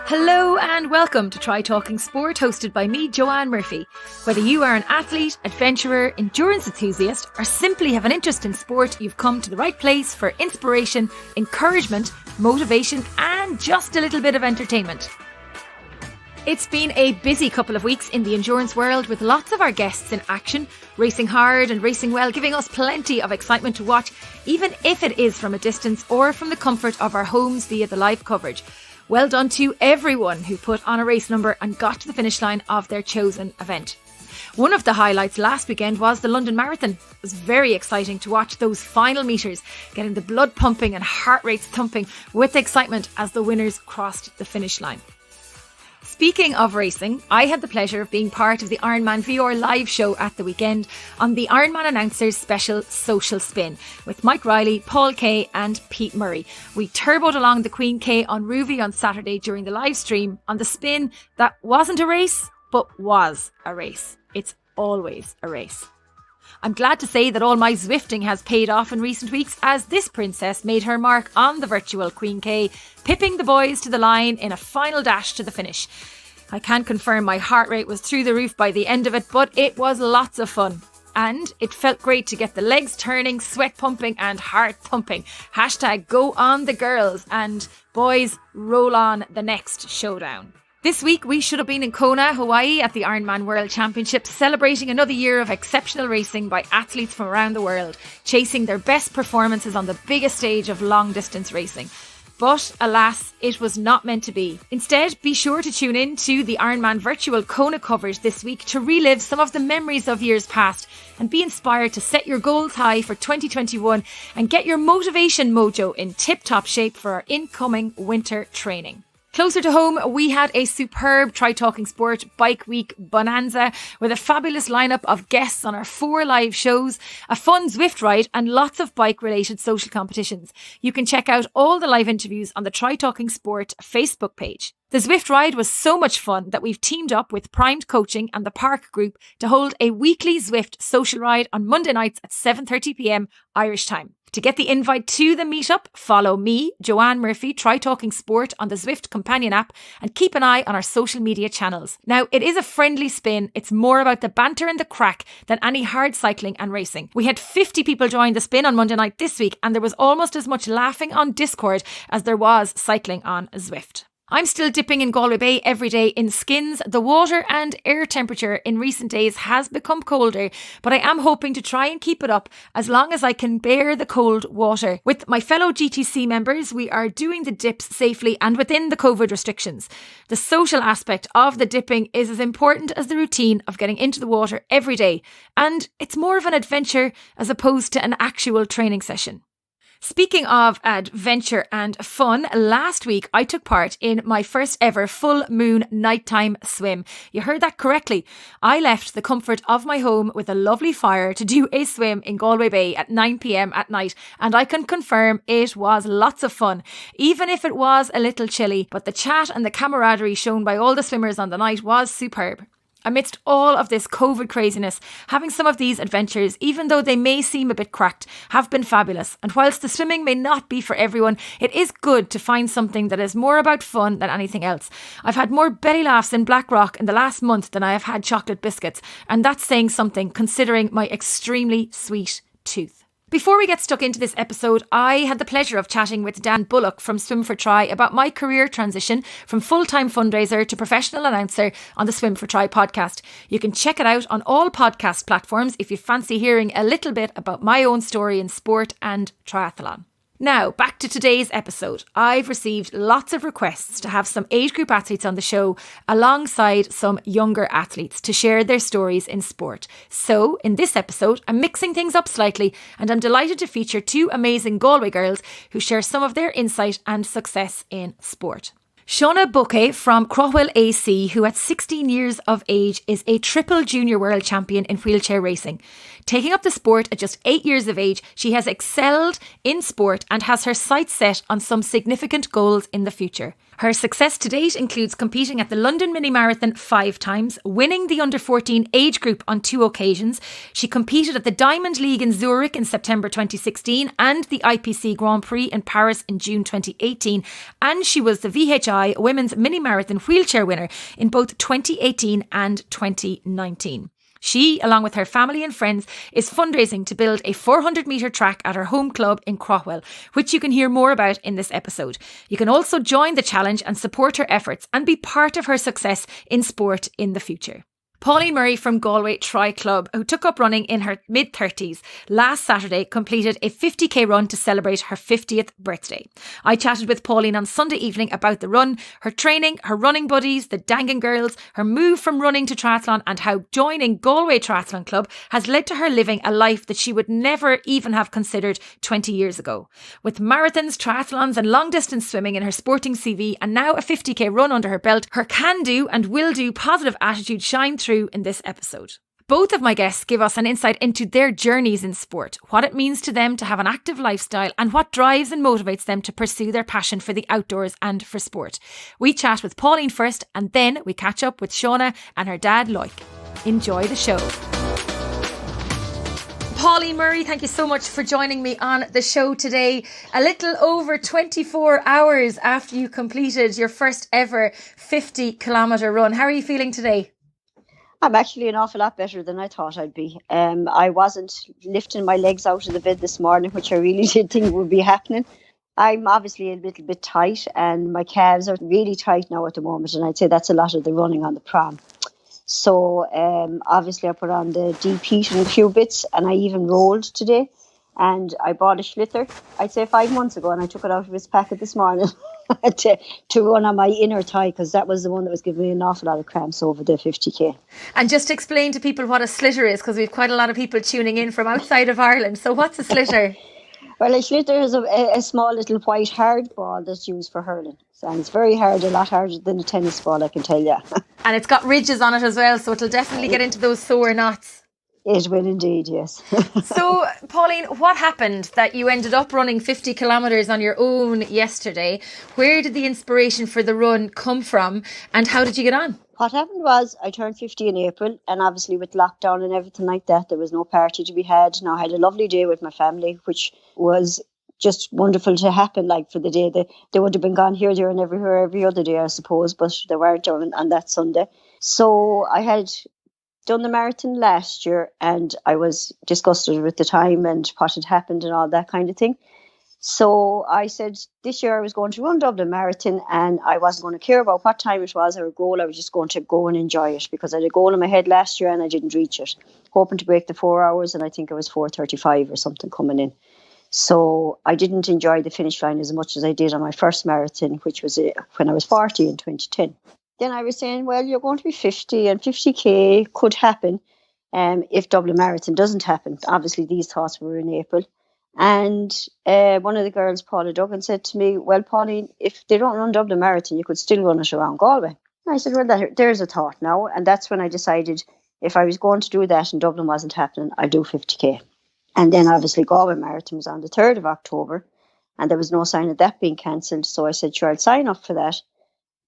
Hello and welcome to Try Talking Sport, hosted by me, Joanne Murphy. Whether you are an athlete, adventurer, endurance enthusiast, or simply have an interest in sport, you've come to the right place for inspiration, encouragement, motivation, and just a little bit of entertainment. It's been a busy couple of weeks in the endurance world with lots of our guests in action, racing hard and racing well, giving us plenty of excitement to watch, even if it is from a distance or from the comfort of our homes via the live coverage. Well done to everyone who put on a race number and got to the finish line of their chosen event. One of the highlights last weekend was the London Marathon. It was very exciting to watch those final metres, getting the blood pumping and heart rates thumping with excitement as the winners crossed the finish line. Speaking of racing, I had the pleasure of being part of the Ironman VR live show at the weekend on the Ironman Announcers Special Social Spin with Mike Riley, Paul Kay and Pete Murray. We turboed along the Queen K on Rouvy on Saturday during the live stream on the spin that wasn't a race, but was a race. It's always a race. I'm glad to say that all my Zwifting has paid off in recent weeks as this princess made her mark on the virtual Queen K, pipping the boys to the line in a final dash to the finish. I can confirm my heart rate was through the roof by the end of it, but it was lots of fun. And it felt great to get the legs turning, sweat pumping and heart thumping. Hashtag go on the girls and boys roll on the next showdown. This week, we should have been in Kona, Hawaii at the Ironman World Championships, celebrating another year of exceptional racing by athletes from around the world, chasing their best performances on the biggest stage of long-distance racing. But alas, it was not meant to be. Instead, be sure to tune in to the Ironman virtual Kona coverage this week to relive some of the memories of years past and be inspired to set your goals high for 2021 and get your motivation mojo in tip-top shape for our incoming winter training. Closer to home, we had a superb Try Talking Sport Bike Week bonanza with a fabulous lineup of guests on our 4 live shows, a fun Zwift ride and lots of bike-related social competitions. You can check out all the live interviews on the Try Talking Sport Facebook page. The Zwift ride was so much fun that we've teamed up with Primed Coaching and the Park Group to hold a weekly Zwift social ride on Monday nights at 7:30pm Irish time. To get the invite to the meetup, follow me, Joanne Murphy, Try Talking Sport on the Zwift companion app and keep an eye on our social media channels. Now, it is a friendly spin. It's more about the banter and the crack than any hard cycling and racing. We had 50 people join the spin on Monday night this week and there was almost as much laughing on Discord as there was cycling on Zwift. I'm still dipping in Galway Bay every day in skins. The water and air temperature in recent days has become colder, but I am hoping to try and keep it up as long as I can bear the cold water. With my fellow GTC members, we are doing the dips safely and within the COVID restrictions. The social aspect of the dipping is as important as the routine of getting into the water every day, and it's more of an adventure as opposed to an actual training session. Speaking of adventure and fun, last week I took part in my first ever full moon nighttime swim. You heard that correctly. I left the comfort of my home with a lovely fire to do a swim in Galway Bay at 9pm at night, and I can confirm it was lots of fun, even if it was a little chilly, but the chat and the camaraderie shown by all the swimmers on the night was superb. Amidst all of this COVID craziness, having some of these adventures, even though they may seem a bit cracked, have been fabulous. And whilst the swimming may not be for everyone, it is good to find something that is more about fun than anything else. I've had more belly laughs in Blackrock in the last month than I have had chocolate biscuits, and that's saying something considering my extremely sweet tooth. Before we get stuck into this episode, I had the pleasure of chatting with Dan Bullock from Swim for Try about my career transition from full-time fundraiser to professional announcer on the Swim for Try podcast. You can check it out on all podcast platforms if you fancy hearing a little bit about my own story in sport and triathlon. Now, back to today's episode. I've received lots of requests to have some age group athletes on the show alongside some younger athletes to share their stories in sport. So, in this episode, I'm mixing things up slightly and I'm delighted to feature 2 amazing Galway girls who share some of their insight and success in sport. Shauna Bocquet from Crowell AC, who at 16 years of age is a triple junior world champion in wheelchair racing. Taking up the sport at just 8 years of age, she has excelled in sport and has her sights set on some significant goals in the future. Her success to date includes competing at the London Mini Marathon 5 times, winning the under-14 age group on 2 occasions. She competed at the Diamond League in Zurich in September 2016 and the IPC Grand Prix in Paris in June 2018. And she was the VHI Women's Mini Marathon wheelchair winner in both 2018 and 2019. She, along with her family and friends, is fundraising to build a 400-metre track at her home club in Craughwell, which you can hear more about in this episode. You can also join the challenge and support her efforts and be part of her success in sport in the future. Pauline Murray from Galway Tri Club, who took up running in her mid-30s, last Saturday completed a 50k run to celebrate her 50th birthday. I chatted with Pauline on Sunday evening about the run, her training, her running buddies, the Galway Girls, her move from running to triathlon, and how joining Galway Triathlon Club has led to her living a life that she would never even have considered 20 years ago. With marathons, triathlons and long-distance swimming in her sporting CV and now a 50k run under her belt, her can-do and will-do positive attitude shine through in this episode. Both of my guests give us an insight into their journeys in sport, what it means to them to have an active lifestyle, and what drives and motivates them to pursue their passion for the outdoors and for sport. We chat with Pauline first, and then we catch up with Shauna and her dad Lloyd. Enjoy the show. Pauline Murray, thank you so much for joining me on the show today. A little over 24 hours after you completed your first ever 50-kilometre run. How are you feeling today? I'm actually an awful lot better than I thought I'd be. I wasn't lifting my legs out of the bed this morning, which I really did think would be happening. I'm obviously a little bit tight and my calves are really tight now at the moment, and I'd say that's a lot of the running on the pram. So obviously I put on the deep heat and a few bits, and I even rolled today. And I bought a Schlitter, I'd say 5 months ago, and I took it out of its packet this morning to run on my inner thigh, because that was the one that was giving me an awful lot of cramps over the 50k. And just explain to people what a Schlitter is, because we've quite a lot of people tuning in from outside of Ireland. So what's a Schlitter? Well, a Schlitter is a small little white hard ball that's used for hurling. And it's very hard, a lot harder than a tennis ball, I can tell you. And it's got ridges on it as well, so it'll definitely get into those sore knots. It will indeed, yes. So, Pauline, what happened that you ended up running 50 kilometres on your own yesterday? Where did the inspiration for the run come from, and how did you get on? What happened was I turned 50 in April, and obviously with lockdown and everything like that, there was no party to be had. Now I had a lovely day with my family, which was just wonderful to happen, like for the day. They would have been gone here, there and everywhere every other day, I suppose, but they weren't on that Sunday. So I had done the marathon last year, and I was disgusted with the time and what had happened and all that kind of thing. So I said this year I was going to run Dublin Marathon, and I wasn't going to care about what time it was or a goal. I was just going to go and enjoy it, because I had a goal in my head last year and I didn't reach it, hoping to break the 4 hours, and I think it was 4:35 or something coming in. So I didn't enjoy the finish line as much as I did on my first marathon, which was when I was 40 in 2010. Then I was saying, well, you're going to be 50, and 50k could happen if Dublin Marathon doesn't happen. Obviously, these thoughts were in April. And one of the girls, Paula Duggan, said to me, well, Pauline, if they don't run Dublin Marathon, you could still run it around Galway. And I said, well, there's a thought now. And that's when I decided if I was going to do that and Dublin wasn't happening, I'd do 50k. And then obviously Galway Marathon was on the 3rd of October, and there was no sign of that being cancelled. So I said, sure, I'll sign up for that.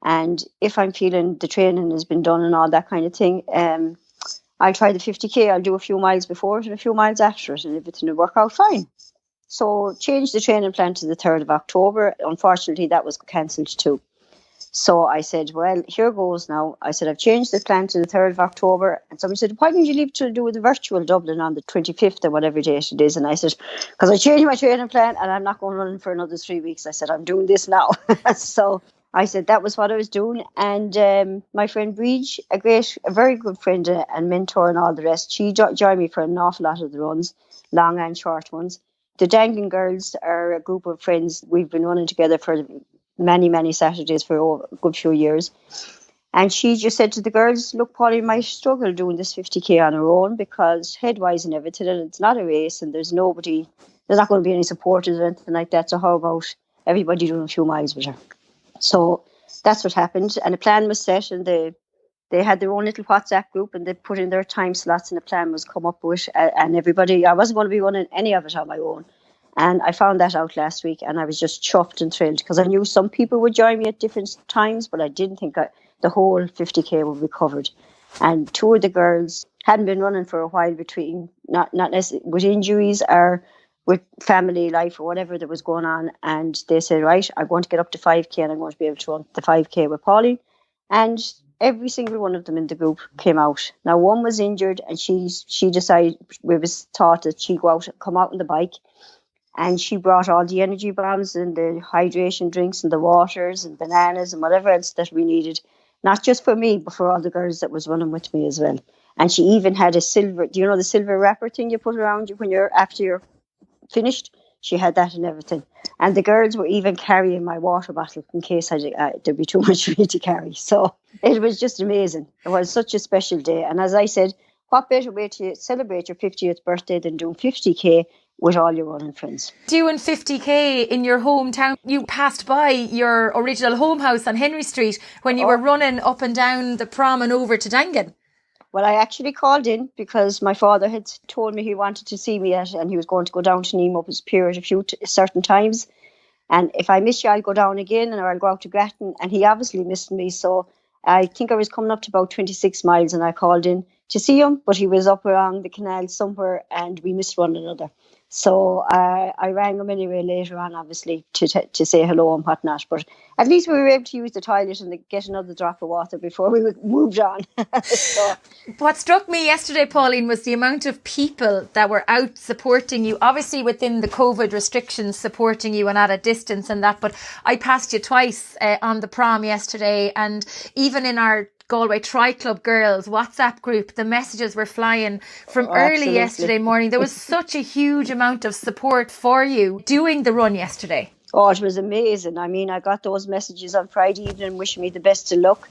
And if I'm feeling the training has been done and all that kind of thing, I'll try the 50k. I'll do a few miles before it and a few miles after it, and everything will work out fine. So changed the training plan to the 3rd of October. Unfortunately, that was cancelled too. So I said, well, here goes now. I said, I've changed the plan to the 3rd of October. And somebody said, why didn't you leave to do the virtual Dublin on the 25th or whatever date it is? And I said, because I changed my training plan and I'm not going running for another 3 weeks. I said, I'm doing this now. So I said that was what I was doing. And my friend Bridge, a very good friend and mentor and all the rest, she joined me for an awful lot of the runs, long and short ones. The Galway Girls are a group of friends. We've been running together for many, many Saturdays for a good few years. And she just said to the girls, look, Pauline might struggle doing this 50k on her own, because head-wise and everything, and it's not a race, and there's not going to be any supporters or anything like that. So how about everybody doing a few miles with her? So that's what happened. And the plan was set, and the they had their own little WhatsApp group, and they put in their time slots, and the plan was come up with, and everybody, I wasn't going to be running any of it on my own. And I found that out last week, and I was just chuffed and thrilled, because I knew some people would join me at different times, but I didn't think the whole 50k would be covered. And two of the girls hadn't been running for a while, between not necessarily with injuries or with family life or whatever that was going on. And they said, right, I want to get up to 5k, and I'm going to be able to run the 5k with Pauline. And every single one of them in the group came out. Now, one was injured, and she decided, we was taught that she'd come out on the bike, and she brought all the energy bombs and the hydration drinks and the waters and bananas and whatever else that we needed, not just for me, but for all the girls that was running with me as well. And she even had a silver, do you know the silver wrapper thing you put around you when after you're finished? She had that and everything. And the girls were even carrying my water bottle in case there'd be too much for me to carry. So it was just amazing. It was such a special day. And as I said, what better way to celebrate your 50th birthday than doing 50k with all your running friends? Doing 50k in your hometown. You passed by your original home house on Henry Street when you were running up and down the prom and over to Dangan. Well, I actually called in because my father had told me he wanted to see me and he was going to go down to Nemo Pier at certain times. And if I miss you, I'll go down again, or I'll go out to Grattan. And he obviously missed me. So I think I was coming up to about 26 miles, and I called in to see him, but he was up along the canal somewhere, and we missed one another. So I rang him anyway later on, obviously, to say hello and whatnot. But at least we were able to use the toilet and get another drop of water before we moved on. So. What struck me yesterday, Pauline, was the amount of people that were out supporting you, obviously within the COVID restrictions, supporting you and at a distance and that. But I passed you twice on the prom yesterday, and even in our Galway Girls WhatsApp group, the messages were flying from early yesterday morning. There was such a huge amount of support for you doing the run yesterday. Oh, it was amazing. I mean, I got those messages on Friday evening wishing me the best of luck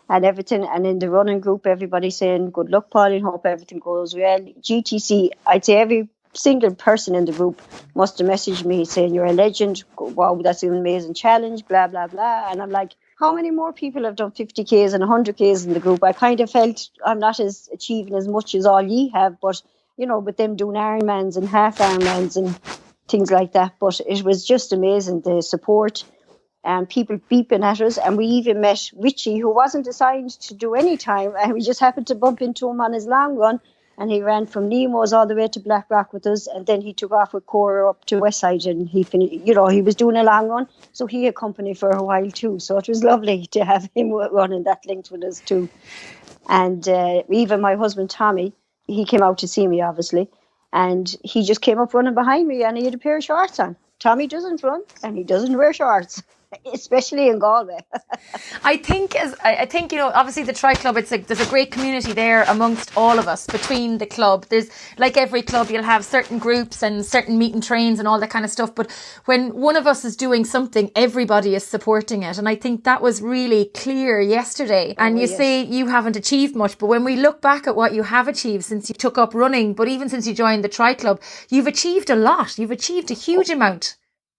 and everything. And in the running group, everybody saying, good luck, Pauline, hope everything goes well. GTC, I'd say every single person in the group must have messaged me saying, you're a legend. Wow, that's an amazing challenge, blah, blah, blah. And I'm like, how many more people have done 50Ks and 100Ks in the group? I kind of felt I'm not achieving as much as all ye have, but, you know, with them doing Ironmans and half Ironmans and things like that. But it was just amazing, the support and people beeping at us. And we even met Richie, who wasn't assigned to do any time. And we just happened to bump into him on his long run. And he ran from Nemo's all the way to Blackrock with us. And then he took off with Cora up to Westside, and he finished, you know, he was doing a long run. So he had company for a while too. So it was lovely to have him running that length with us too. And even my husband, Tommy, he came out to see me, obviously. And he just came up running behind me, and he had a pair of shorts on. Tommy doesn't run, and he doesn't wear shorts, especially in Galway. I think, you know, obviously the Tri Club, there's a great community there amongst all of us between the club. There's, like every club, you'll have certain groups and certain meet and trains and all that kind of stuff. But when one of us is doing something, everybody is supporting it. And I think that was really clear yesterday. And you say you haven't achieved much, but when we look back at what you have achieved since you took up running, but even since you joined the Tri Club, you've achieved a lot. You've achieved a huge amount.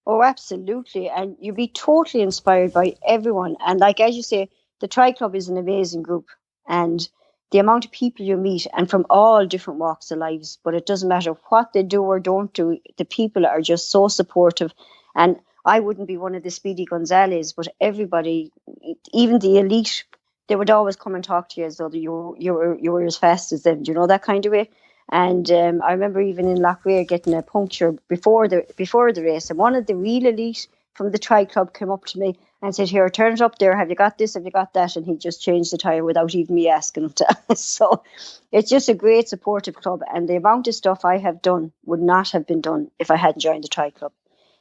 Oh, absolutely. And you'll be totally inspired by everyone. And like, as you say, the Tri Club is an amazing group. And the amount of people you meet, and from all different walks of lives, but it doesn't matter what they do or don't do, the people are just so supportive. And I wouldn't be one of the Speedy Gonzales, but everybody, even the elite, they would always come and talk to you as though you were as fast as them. Do you know, that kind of way? And I remember even in Lochrear getting a puncture before the race, and one of the real elite from the Tri Club came up to me and said, here, turn it up there, have you got this, have you got that? And he just changed the tyre without even me asking him to. So it's just a great supportive club, and the amount of stuff I have done would not have been done if I hadn't joined the Tri Club.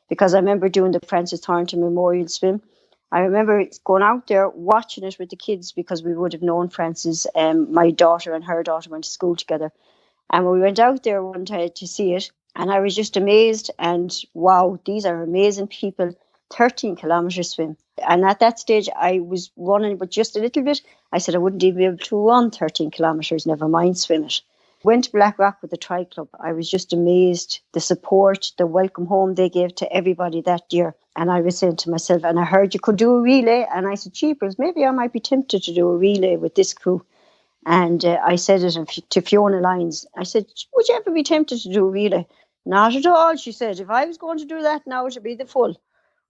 Because I remember doing the Francis Thornton Memorial Swim. I remember going out there watching it with the kids, because we would have known Francis. My daughter and her daughter went to school together. And we went out there one day to see it, and I was just amazed. And wow, these are amazing people. 13 kilometre swim. And at that stage, I was running with just a little bit. I said I wouldn't even be able to run 13 kilometres, never mind swim it. Went to Blackrock with the Tri Club. I was just amazed, the support, the welcome home they gave to everybody that year. And I was saying to myself, and I heard you could do a relay, and I said, cheapers, maybe I might be tempted to do a relay with this crew. And I said it to Fiona Lyons. I said, would you ever be tempted to do a relay? Not at all, she said. If I was going to do that now, it would be the full.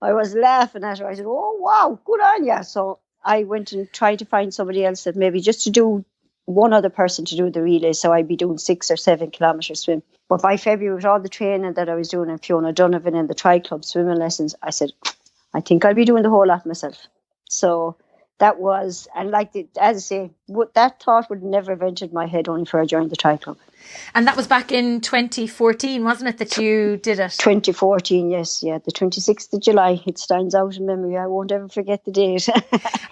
I was laughing at her. I said, oh, wow, good on you. So I went and tried to find somebody else that maybe just to do one other person to do the relay. So I'd be doing 6 or 7 kilometre swim. But by February, with all the training that I was doing and Fiona Donovan and the Tri Club swimming lessons, I said, I think I'll be doing the whole lot myself. So that was, and as I say, that thought would never have entered my head only for I joined the Tri Club. And that was back in 2014, wasn't it, that you did it? 2014, yes, yeah, the 26th of July. It stands out in memory. I won't ever forget the date.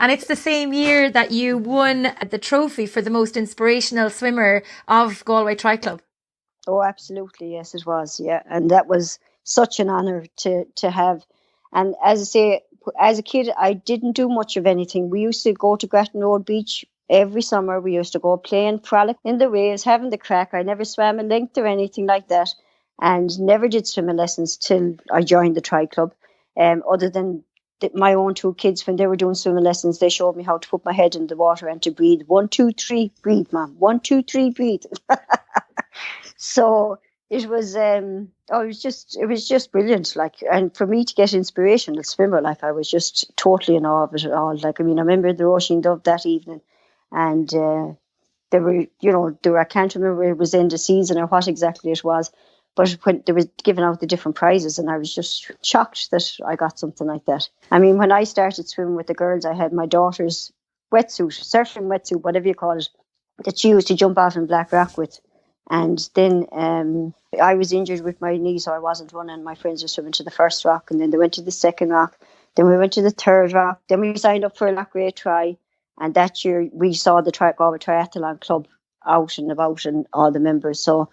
And it's the same year that you won the trophy for the most inspirational swimmer of Galway Tri Club. Oh, absolutely, yes, it was, yeah. And that was such an honour to have. And as I say, as a kid, I didn't do much of anything. We used to go to Grattan Road Beach every summer. We used to go playing frolic in the waves, having the crack. I never swam a length or anything like that, and never did swimming lessons till I joined the Tri Club. Other than my own 2 kids, when they were doing swimming lessons, they showed me how to put my head in the water and to breathe. 1, 2, 3, breathe, ma'am. 1, 2, 3, breathe. So it was it was just brilliant. Like, and for me to get inspirational swimmer, like, I was just totally in awe of it all. Like, I mean, I remember the Roisin Dove that evening, and there were, I can't remember if it was end of season or what exactly it was, but when they were giving out the different prizes, and I was just shocked that I got something like that. I mean, when I started swimming with the girls, I had my daughter's wetsuit, surfing wetsuit, whatever you call it, that she used to jump out in Blackrock with. And then I was injured with my knee, so I wasn't running. My friends were swimming to the first rock, and then they went to the second rock. Then we went to the third rock. Then we signed up for a Lochray Tri. And that year we saw the Galway Triathlon Club out and about, and all the members. So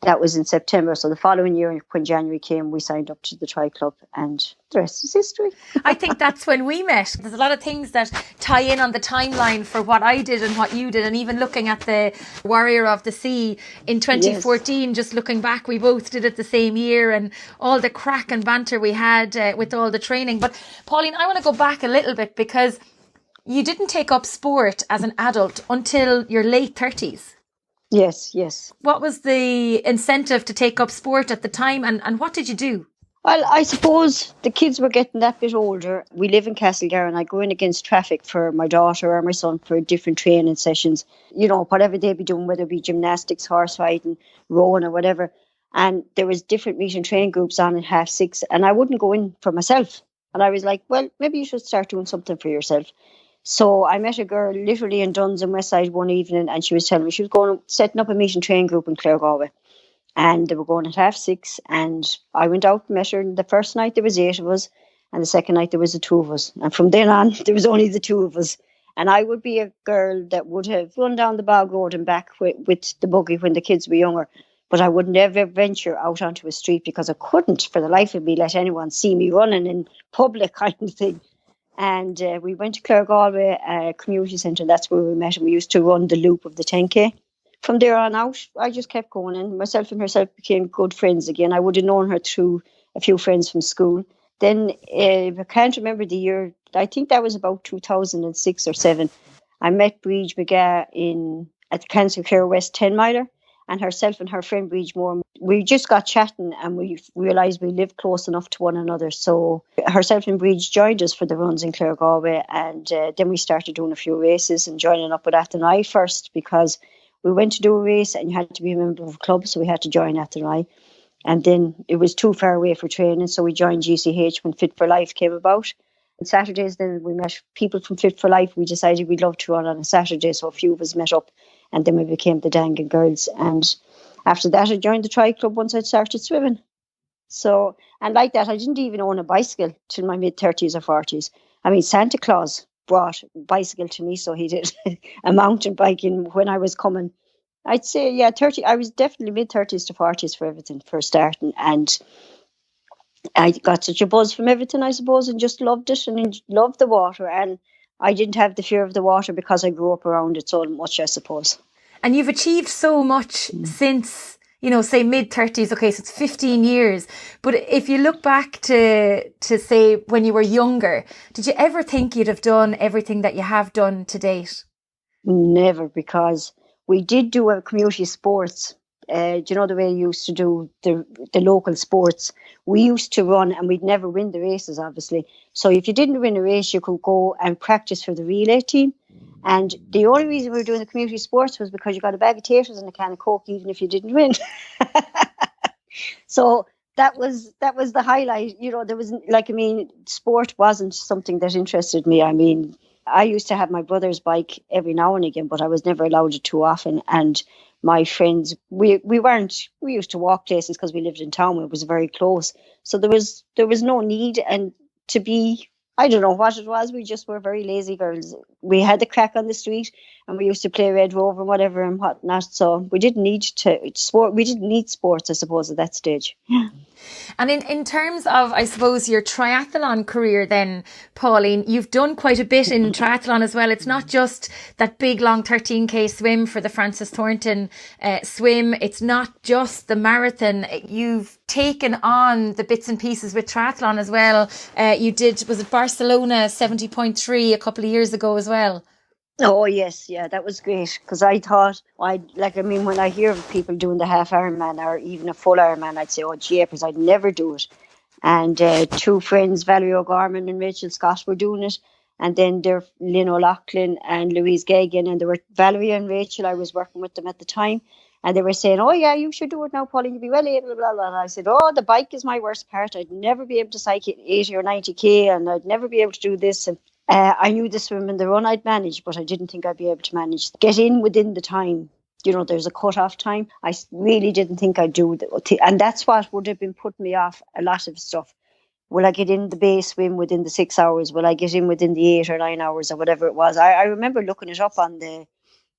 that was in September. So the following year, when January came, we signed up to the Tri Club, and the rest is history. I think that's when we met. There's a lot of things that tie in on the timeline for what I did and what you did. And even looking at the Warrior of the Sea in 2014, yes. Just looking back, we both did it the same year, and all the crack and banter we had with all the training. But Pauline, I want to go back a little bit, because you didn't take up sport as an adult until your late 30s. Yes. What was the incentive to take up sport at the time, and what did you do? Well, I suppose the kids were getting that bit older. We live in Castlegar, and I go in against traffic for my daughter or my son for different training sessions, whatever they'd be doing, whether it be gymnastics, horse riding, rowing or whatever. And there was different meet and train groups on at 6:30, and I wouldn't go in for myself. And I was like, well, maybe you should start doing something for yourself. So I met a girl literally in Duns and Westside one evening, and she was telling me she was setting up a meet and train group in Clare Galway, and they were going at 6:30. And I went out and met her. And the first night there was 8 of us, and the second night there was the 2 of us. And from then on, there was only the 2 of us. And I would be a girl that would have run down the bog road and back with the buggy when the kids were younger. But I would never venture out onto a street, because I couldn't for the life of me let anyone see me running in public, kind of thing. And we went to Clare Galway Community Centre. That's where we met, and we used to run the loop of the 10K. From there on out, I just kept going, and myself and herself became good friends again. I would have known her through a few friends from school. Then I can't remember the year. I think that was about 2006 or 7. I met Bríd McGath at the Council Care West 10 miler, and herself and her friend Bríd Moore. We just got chatting, and we realised we lived close enough to one another. So herself and Bríd joined us for the runs in Clare Galway, and then we started doing a few races and joining up with Athenry first, because we went to do a race and you had to be a member of a club, so we had to join Athenry. And then it was too far away for training, so we joined GCH when Fit for Life came about. On Saturdays then we met people from Fit for Life. We decided we'd love to run on a Saturday, so a few of us met up, and then we became the Dangan Girls. And after that I joined the Tri Club once I started swimming. So, and like that, I didn't even own a bicycle till my mid-30s or 40s. I mean, Santa Claus brought a bicycle to me, so he did a mountain biking when I was coming. I'd say, 30. I was definitely mid-30s to 40s for everything, for starting. And I got such a buzz from everything, I suppose, and just loved it and loved the water. And I didn't have the fear of the water because I grew up around it so much, I suppose. And you've achieved so much since, say mid-30s. Okay, so it's 15 years. But if you look back to say when you were younger, did you ever think you'd have done everything that you have done to date? Never, because we did do a community sports. Do you know the way you used to do the local sports? We used to run and we'd never win the races, obviously. So if you didn't win a race, you could go and practice for the relay team. And the only reason we were doing the community sports was because you got a bag of taters and a can of Coke, even if you didn't win. So that was the highlight. There was sport wasn't something that interested me. I mean, I used to have my brother's bike every now and again, but I was never allowed it too often. And my friends, we used to walk places because we lived in town. It was very close. So there was no need, and to be, I don't know what it was. We just were very lazy girls. We had the crack on the street and we used to play Red Rover and whatever and whatnot. So we didn't need sports, I suppose, at that stage. And in terms of, I suppose, your triathlon career then, Pauline, you've done quite a bit in triathlon as well. It's not just that big long 13K swim for the Frances Thornton swim. It's not just the marathon. You've taken on the bits and pieces with triathlon as well. You did, was it Barcelona 70.3 a couple of years ago as well? Oh, yes. Yeah, that was great. Because I thought, when I hear of people doing the half Ironman or even a full Ironman, I'd say, oh, gee, because I'd never do it. And two friends, Valerie O'Gorman and Rachel Scott, were doing it. And then there Lynn O'Loughlin and Louise Gagan. And there were Valerie and Rachel. I was working with them at the time. And they were saying, oh, yeah, you should do it now, Pauline. You'll be well able, blah, blah, blah. And I said, oh, the bike is my worst part. I'd never be able to cycle 80 or 90K. And I'd never be able to do this. And I knew the swim and the run I'd manage, but I didn't think I'd be able to manage. Get in within the time. There's a cut-off time. I really didn't think I'd do it. And that's what would have been putting me off a lot of stuff. Will I get in the base swim within the 6 hours? Will I get in within the 8 or 9 hours or whatever it was? I remember looking it up on the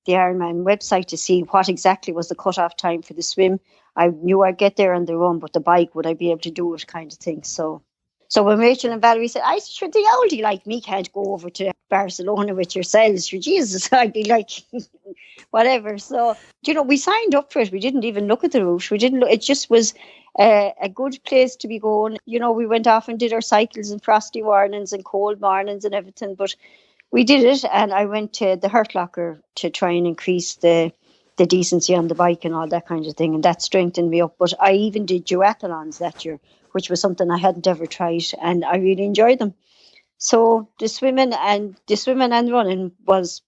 Ironman website to see what exactly was the cut-off time for the swim. I knew I'd get there on the run, but the bike, would I be able to do it kind of thing? So when Rachel and Valerie said, the oldie like me can't go over to Barcelona with yourselves, for Jesus, I'd be like, whatever. So, we signed up for it. We didn't even look at the route. It just was a good place to be going. We went off and did our cycles in frosty mornings and cold mornings and everything, but we did it. And I went to the Hurt Locker to try and increase the decency on the bike and all that kind of thing. And that strengthened me up. But I even did duathlons that year, which was something I hadn't ever tried, and I really enjoyed them. So the swimming and running was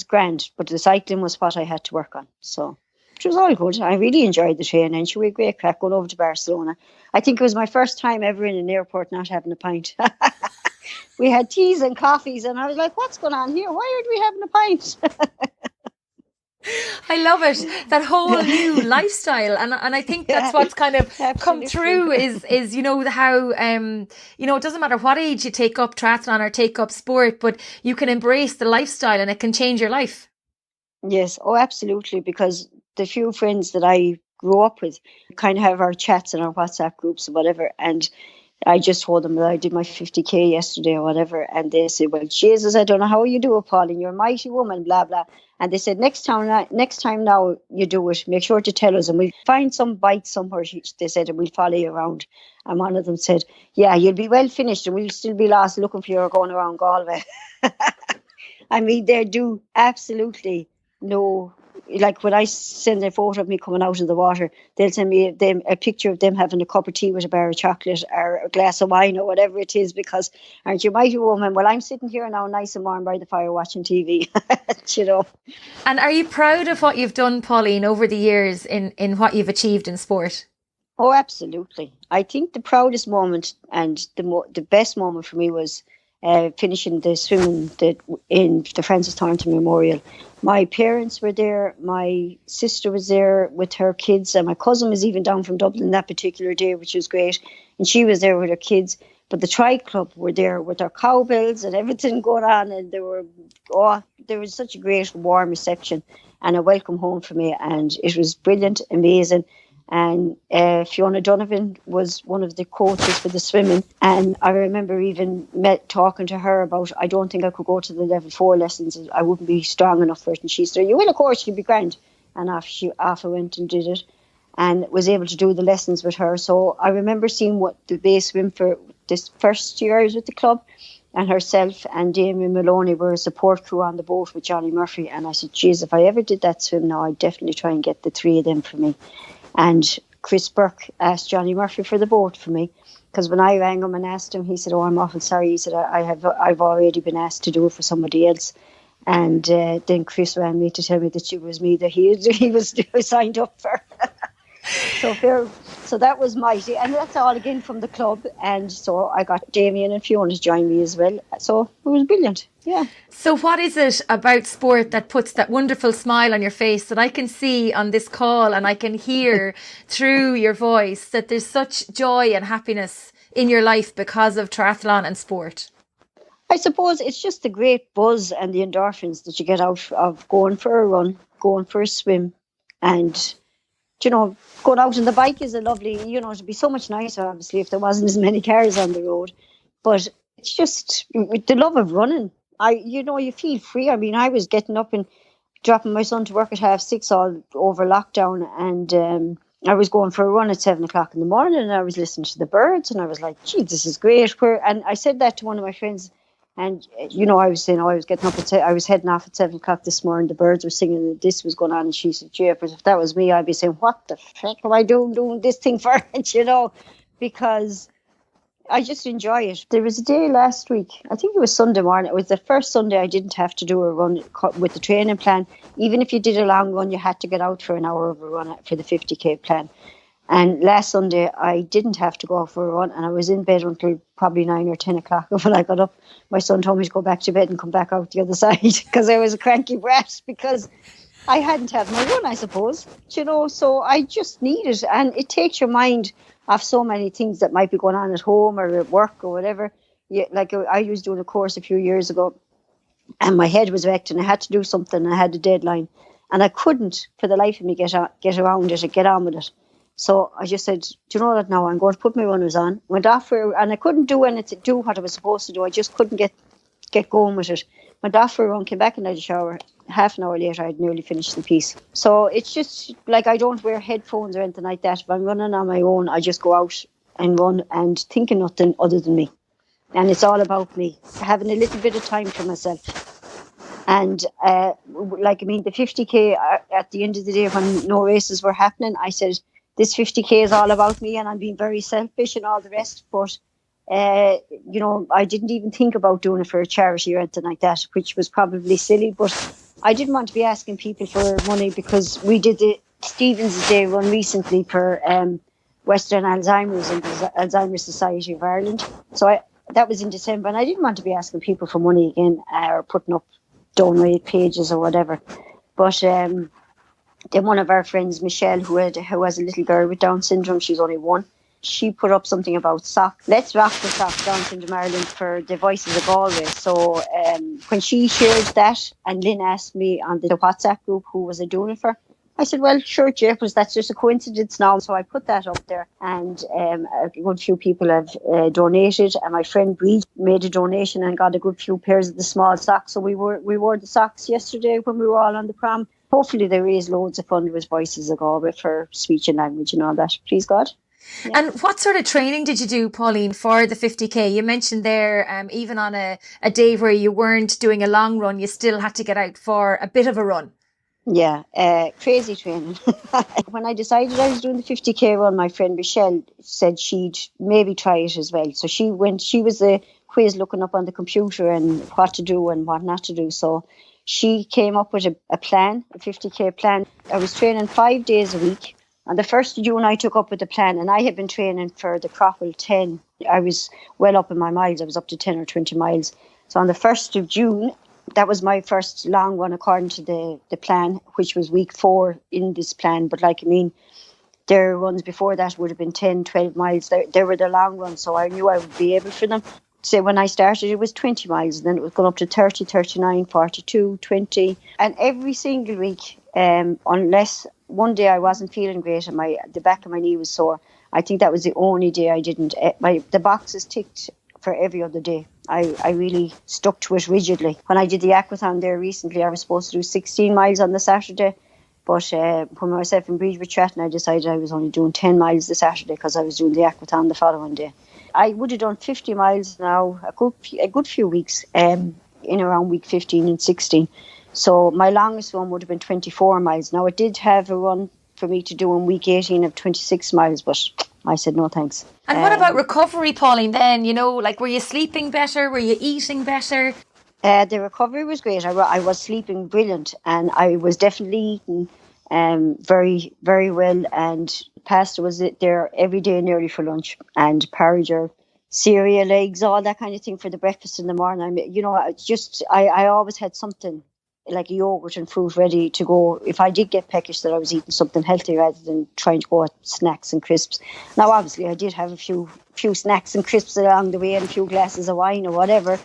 grand, but the cycling was what I had to work on. So it was all good. I really enjoyed the training. She was a great crack going over to Barcelona. I think it was my first time ever in an airport not having a pint. We had teas and coffees, and I was like, what's going on here? Why aren't we having a pint? I love it. That whole new lifestyle. And I think that's what's kind of come through is how, it doesn't matter what age you take up triathlon or take up sport, but you can embrace the lifestyle and it can change your life. Yes. Oh, absolutely. Because the few friends that I grew up with kind of have our chats and our WhatsApp groups and whatever. And I just told them that I did my 50K yesterday or whatever. And they said, well, Jesus, I don't know how you do it, Pauline. You're a mighty woman, blah, blah. And they said, next time now you do it, make sure to tell us. And we'll find some bike somewhere, they said, and we'll follow you around. And one of them said, yeah, you'll be well finished and we'll still be lost looking for you going around Galway. I mean, they do absolutely no... Like when I send a photo of me coming out of the water, they'll send me a picture of them having a cup of tea with a bar of chocolate or a glass of wine or whatever it is, because aren't you mighty woman? Well, I'm sitting here now nice and warm by the fire watching TV, And are you proud of what you've done, Pauline, over the years in what you've achieved in sport? Oh, absolutely. I think the proudest moment and the best moment for me was finishing the swimming in the Frances Thornton Memorial. My parents were there, my sister was there with her kids, and my cousin was even down from Dublin that particular day, which was great. And she was there with her kids. But the Tri Club were there with their cowbells and everything going on, and there was such a great warm reception and a welcome home for me, and it was brilliant, amazing. And Fiona Donovan was one of the coaches for the swimming. And I remember even talking to her about, I don't think I could go to the level 4 lessons. I wouldn't be strong enough for it. And she said, you will, of course, you'll be grand. And off I went and did it and was able to do the lessons with her. So I remember seeing what the base swim for this first year I was with the club. And herself and Damien Maloney were a support crew on the boat with Johnny Murphy. And I said, geez, if I ever did that swim now, I'd definitely try and get the 3 of them for me. And Chris Burke asked Johnny Murphy for the boat for me, because when I rang him and asked him, he said, oh, I'm awful sorry. He said, I've already been asked to do it for somebody else. And then Chris rang me to tell me that it was me that he was signed up for. So that was mighty. And that's all again from the club. And so I got Damien and Fiona to join me as well. So it was brilliant. Yeah. So what is it about sport that puts that wonderful smile on your face that I can see on this call and I can hear through your voice that there's such joy and happiness in your life because of triathlon and sport? I suppose it's just the great buzz and the endorphins that you get out of going for a run, going for a swim, and going out on the bike is a lovely, it'd be so much nicer, obviously, if there wasn't as many cars on the road. But it's just the love of running. You feel free. I mean, I was getting up and dropping my son to work at 6:30 all over lockdown, and I was going for a run at 7 o'clock in the morning, and I was listening to the birds, and I was like, gee, this is great. And I said that to one of my friends, and, I was saying, I was getting up I was heading off at 7 o'clock this morning. The birds were singing and this was going on. And she said, yeah, but if that was me, I'd be saying, what the heck am I doing this thing for? Because I just enjoy it. There was a day last week, I think it was Sunday morning. It was the first Sunday I didn't have to do a run with the training plan. Even if you did a long run, you had to get out for an hour of a run for the 50k plan. And last Sunday, I didn't have to go out for a run, and I was in bed until probably 9 or 10 o'clock. When I got up, my son told me to go back to bed and come back out the other side because I was a cranky brat because I hadn't had my run, I suppose. So I just need it. And it takes your mind off so many things that might be going on at home or at work or whatever. Like I was doing a course a few years ago, and my head was wrecked, and I had to do something, and I had a deadline. And I couldn't, for the life of me, get around it and get on with it. So I just said, do you know that now? I'm going to put my runners on. Went off and I couldn't do what I was supposed to do. I just couldn't get going with it. Went off for a run, came back and had a shower. Half an hour later, I'd nearly finished the piece. So it's just like I don't wear headphones or anything like that. If I'm running on my own, I just go out and run and think of nothing other than me. And it's all about me, having a little bit of time for myself. And the 50k, at the end of the day, when no races were happening, I said, this 50k is all about me, and I'm being very selfish and all the rest. But, I didn't even think about doing it for a charity or anything like that, which was probably silly. But I didn't want to be asking people for money because we did the Stephen's Day run recently for Western Alzheimer's and the Alzheimer's Society of Ireland. So that was in December, and I didn't want to be asking people for money again or putting up donate pages or whatever. But then one of our friends, Michelle, who has a little girl with Down syndrome, she's only 1, she put up something about socks. Let's rock the socks, Down syndrome Ireland, for the Voices of Galway. So when she shared that, and Lynn asked me on the WhatsApp group who was I doing it for, I said, well, sure, Jeff, that's just a coincidence now. So I put that up there, and a good few people have donated. And my friend Bree made a donation and got a good few pairs of the small socks. So we wore the socks yesterday when we were all on the prom. Hopefully they raise loads of fund with Voices of Galway for speech and language and all that. Please God. Yeah. And what sort of training did you do, Pauline, for the 50k? You mentioned there, even on a day where you weren't doing a long run, you still had to get out for a bit of a run. Yeah, crazy training. When I decided I was doing the 50k run, my friend Michelle said she'd maybe try it as well. So she was a quiz looking up on the computer and what to do and what not to do. So she came up with a plan, a 50k plan. I was training 5 days a week. On the 1st of June, I took up with the plan, and I had been training for the Crofel 10. I was well up in my miles. I was up to 10 or 20 miles. So on the 1st of June, that was my first long one according to the plan, which was week 4 in this plan. But their runs before that would have been 10, 12 miles. They were the long runs, so I knew I would be able for them. So when I started, it was 20 miles, and then it was going up to 30, 39, 42, 20. And every single week, unless one day I wasn't feeling great and the back of my knee was sore. I think that was the only day I didn't. The boxes ticked for every other day. I really stuck to it rigidly. When I did the aquathon there recently, I was supposed to do 16 miles on the Saturday. But when myself and Bridget were chatting, I decided I was only doing 10 miles the Saturday because I was doing the aquathon the following day. I would have done 50 miles now, a good few weeks, in around week 15 and 16. So my longest one would have been 24 miles. Now, it did have a run for me to do in week 18 of 26 miles, but I said no thanks. And what about recovery, Pauline, then? Were you sleeping better? Were you eating better? The recovery was great. I was sleeping brilliant, and I was definitely eating very, very well. And pasta was there every day nearly for lunch, and porridge or cereal, eggs, all that kind of thing for the breakfast in the morning. I always had something like yogurt and fruit ready to go. If I did get peckish, that I was eating something healthy rather than trying to go at snacks and crisps. Now, obviously, I did have a few snacks and crisps along the way and a few glasses of wine or whatever.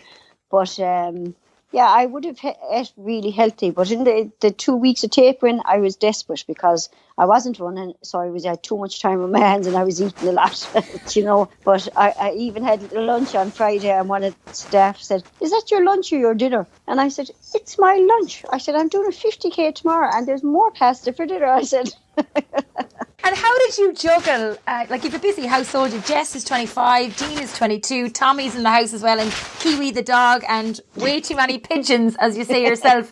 But I would have ate really healthy. But in the 2 weeks of tapering, I was desperate because I wasn't running, so I had too much time on my hands and I was eating a lot, But I even had lunch on Friday, and one of the staff said, "Is that your lunch or your dinner?" And I said, "It's my lunch." I said, "I'm doing a 50k tomorrow and there's more pasta for dinner," I said. And how did you juggle? You've a busy household. Jess is 25, Dean is 22, Tommy's in the house as well, and Kiwi the dog, and way too many pigeons, as you say yourself,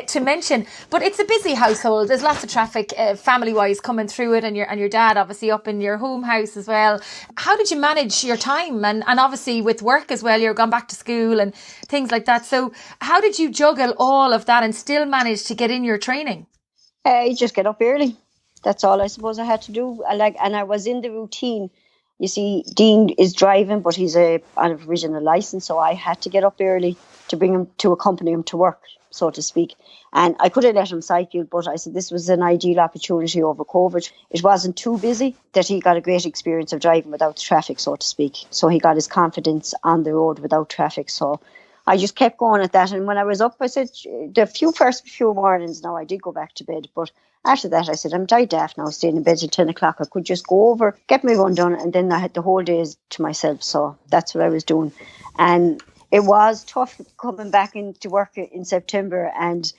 to mention. But it's a busy household. There's lots of traffic, family-wise, coming through it, and your dad obviously up in your home house as well. How did you manage your time? And obviously with work as well, you're gone back to school and things like that. So how did you juggle all of that and still manage to get in your training? You just get up early. That's all I suppose I had to do. And I was in the routine. You see, Dean is driving, but he's on a provisional license, so I had to get up early to accompany him to work, so to speak. And I could have let him cycle, but I said this was an ideal opportunity over COVID. It wasn't too busy, that he got a great experience of driving without the traffic, so to speak. So he got his confidence on the road without traffic. So I just kept going at that. And when I was up, I said, the first few mornings now, I did go back to bed. But after that, I said, I'm dead daft now, staying in bed till 10 o'clock. I could just go over, get my run done, and then I had the whole day to myself. So that's what I was doing. And it was tough coming back into work in September. And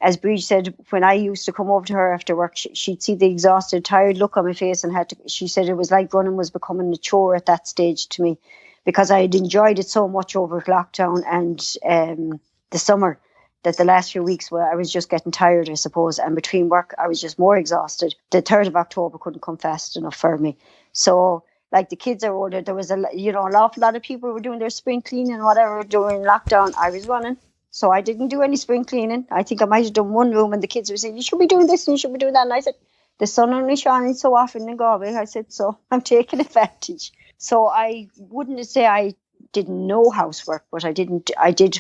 as Bridget said, when I used to come over to her after work, she'd see the exhausted, tired look on my face, and she said it was like running was becoming a chore at that stage to me, because I had enjoyed it so much over lockdown and the summer, that the last few weeks where I was just getting tired, I suppose, and between work I was just more exhausted. The 3rd of October couldn't come fast enough for me. So like the kids are older, there was an awful lot of people were doing their spring cleaning and whatever during lockdown. I was running, so I didn't do any spring cleaning. I think I might have done one room, and the kids were saying, you should be doing this and you should be doing that. And I said, the sun only shines so often in Galway. I said, so I'm taking advantage. So I wouldn't say I didn't know housework, but I did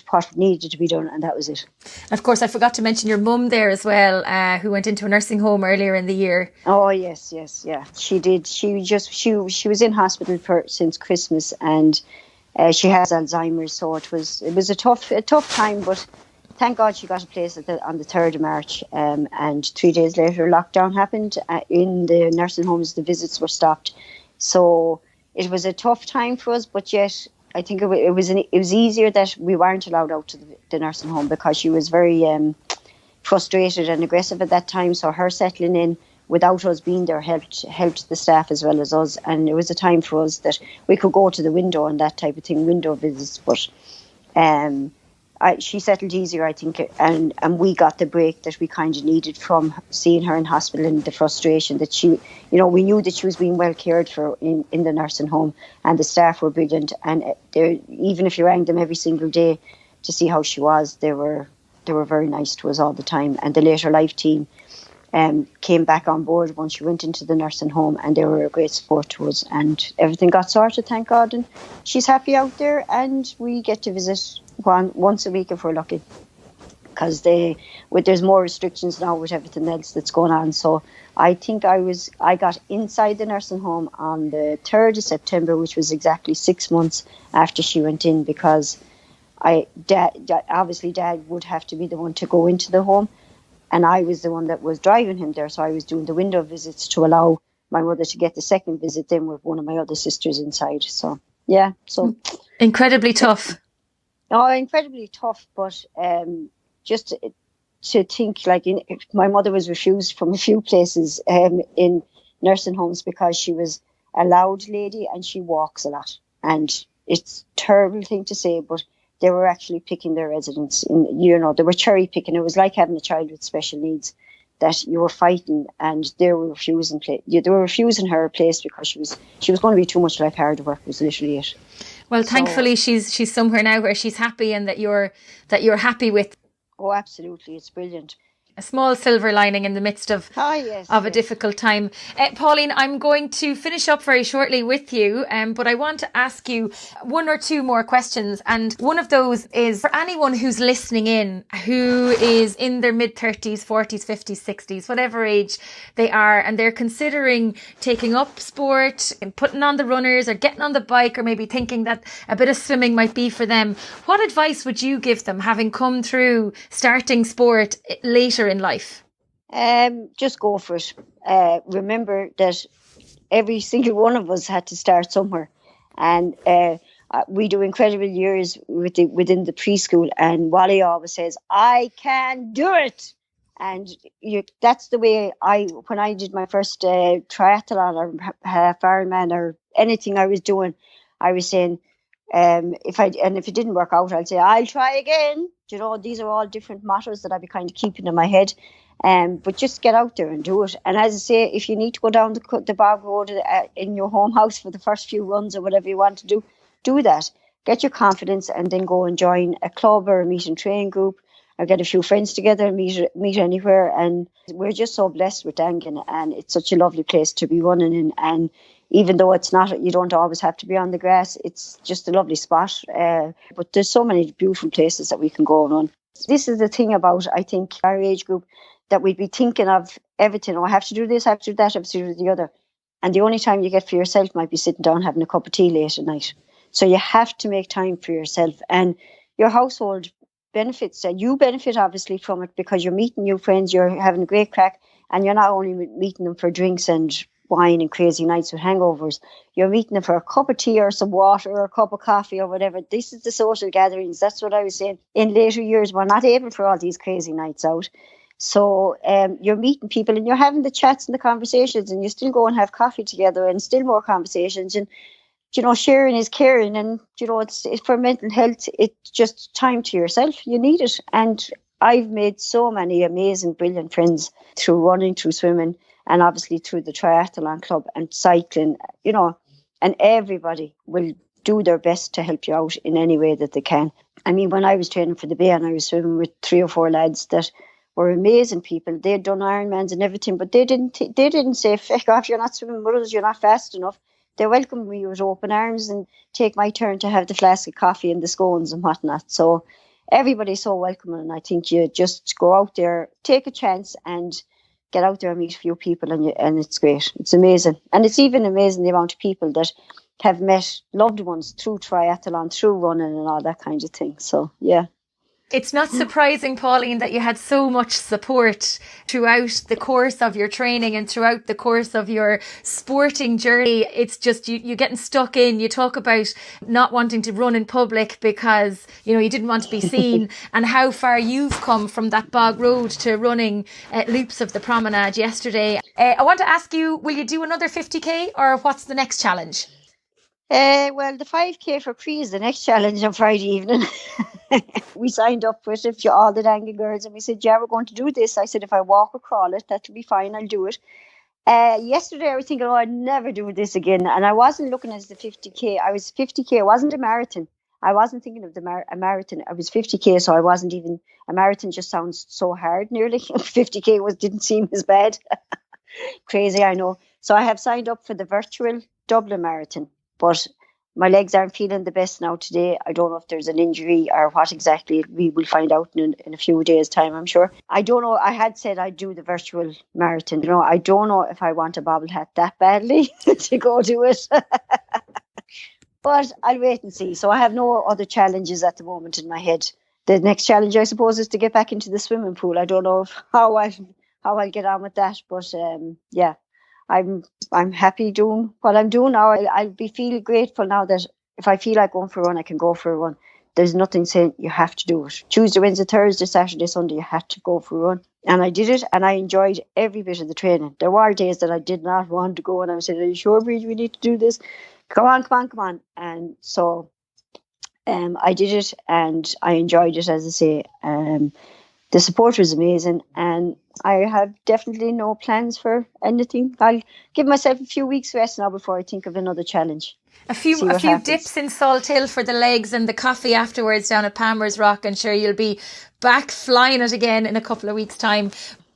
what needed to be done, and that was it. Of course, I forgot to mention your mum there as well, who went into a nursing home earlier in the year. Oh yes, yeah, she did. She was in hospital since Christmas, and she has Alzheimer's, so it was a tough time, but thank God she got a place on the 3rd of March, and 3 days later lockdown happened in the nursing homes. The visits were stopped, so it was a tough time for us, but yet I think it was easier that we weren't allowed out to the nursing home, because she was very frustrated and aggressive at that time. So her settling in without us being there helped the staff as well as us. And it was a time for us that we could go to the window and that type of thing, window visits. But she settled easier, I think, and we got the break that we kind of needed from seeing her in hospital, and the frustration that we knew that she was being well cared for in the nursing home, and the staff were brilliant, and even if you rang them every single day to see how she was, they were very nice to us all the time. And the Later Life team came back on board once she went into the nursing home, and they were a great support to us, and everything got sorted, thank God, and she's happy out there, and we get to visit once a week if we're lucky, because there's more restrictions now with everything else that's going on. So I think I got inside the nursing home on the 3rd of September, which was exactly 6 months after she went in, because obviously Dad would have to be the one to go into the home, And I was the one that was driving him there. So I was doing the window visits to allow my mother to get the second visit then with one of my other sisters inside. So, yeah. So incredibly tough. Oh, incredibly tough. But just to think, like, my mother was refused from a few places in nursing homes because she was a loud lady and she walks a lot. And it's a terrible thing to say, but they were actually picking their residents. They were cherry picking. It was like having a child with special needs that you were fighting, and they were refusing her a place because she was going to be too much like hard work. Was literally it. Well, thankfully she's somewhere now where she's happy, and that you're happy with. Oh, absolutely, it's brilliant. A small silver lining in the midst of a difficult time. Pauline, I'm going to finish up very shortly with you, but I want to ask you one or two more questions. And one of those is for anyone who's listening in, who is in their mid-30s, 40s, 50s, 60s, whatever age they are, and they're considering taking up sport and putting on the runners or getting on the bike, or maybe thinking that a bit of swimming might be for them. What advice would you give them, having come through starting sport later in life? Just go for it. Remember that every single one of us had to start somewhere, and we do incredible years within the preschool. And Wally always says, "I can do it," and that's the way when I did my first triathlon or half Ironman or anything I was doing, I was saying, if it didn't work out, I'll say, I'll try again. These are all different mottos that I'll be kind of keeping in my head. But just get out there and do it. And as I say, if you need to go down the bog road in your home house for the first few runs or whatever you want to do that. Get your confidence and then go and join a club or a meet and train group, or get a few friends together and meet anywhere. And we're just so blessed with Dangan, and it's such a lovely place to be running in. And even though it's not, you don't always have to be on the grass, it's just a lovely spot. But there's so many beautiful places that we can go and run. This is the thing about, I think, our age group, that we'd be thinking of everything. I have to do this, I have to do that, I have to do the other. And the only time you get for yourself might be sitting down having a cup of tea late at night. So you have to make time for yourself. And your household benefits, and you benefit obviously from it, because you're meeting new friends, you're having a great crack, and you're not only meeting them for drinks and wine and crazy nights with hangovers, you're meeting them for a cup of tea or some water or a cup of coffee or whatever. This is the social gatherings. That's what I was saying. In later years, we're not able for all these crazy nights out. So you're meeting people and you're having the chats and the conversations, and you still go and have coffee together and still more conversations. And, sharing is caring. And, it's for mental health, it's just time to yourself. You need it. And I've made so many amazing, brilliant friends through running, through swimming, and obviously through the triathlon club and cycling, and everybody will do their best to help you out in any way that they can. I mean, when I was training for the Bay, and I was swimming with 3 or 4 lads that were amazing people. They'd done Ironmans and everything, but they didn't say, "Feck off, you're not swimming with us, you're not fast enough." They welcomed me with open arms and take my turn to have the flask of coffee and the scones and whatnot. So everybody's so welcoming, and I think you just go out there, take a chance, and get out there and meet a few people, and it's great. It's amazing. And it's even amazing the amount of people that have met loved ones through triathlon, through running and all that kind of thing. So, yeah. It's not surprising, Pauline, that you had so much support throughout the course of your training and throughout the course of your sporting journey. It's just you getting stuck in. You talk about not wanting to run in public because, you didn't want to be seen, and how far you've come from that bog road to running loops of the promenade yesterday. I want to ask you, will you do another 50k, or what's the next challenge? Well, the 5k for Cree is the next challenge on Friday evening. We signed up with all the Galway Girls, and we said, yeah, we're going to do this. I said, if I walk or crawl it, that'll be fine, I'll do it. Yesterday I was thinking, I'd never do this again. And I wasn't looking at the 50k. I was 50k. It wasn't a marathon. I wasn't thinking of a marathon. I was 50k, so I wasn't even, a marathon just sounds so hard nearly. 50k didn't seem as bad. Crazy, I know. So I have signed up for the virtual Dublin Marathon. But my legs aren't feeling the best now today. I don't know if there's an injury or what exactly. We will find out in a few days' time, I'm sure. I don't know. I had said I'd do the virtual marathon. I don't know if I want a bobble hat that badly to go do it. But I'll wait and see. So I have no other challenges at the moment in my head. the next challenge, I suppose, is to get back into the swimming pool. I don't know how I'll get on with that, but yeah, I'm happy doing what I'm doing now. I'll be feel grateful now that if I feel like going for a run, I can go for a run. There's nothing saying you have to do it. Tuesday, Wednesday, Thursday, Saturday, Sunday, you had to go for a run. And I did it, and I enjoyed every bit of the training. There were days that I did not want to go, and I was saying, are you sure, Bridge, we need to do this? Come on. And so I did it, and I enjoyed it, as I say. The support was amazing, and I have definitely no plans for anything. I'll give myself a few weeks rest now before I think of another challenge. A few dips in Salt Hill for the legs and the coffee afterwards down at Palmer's Rock, and sure you'll be back flying it again in a couple of weeks' time.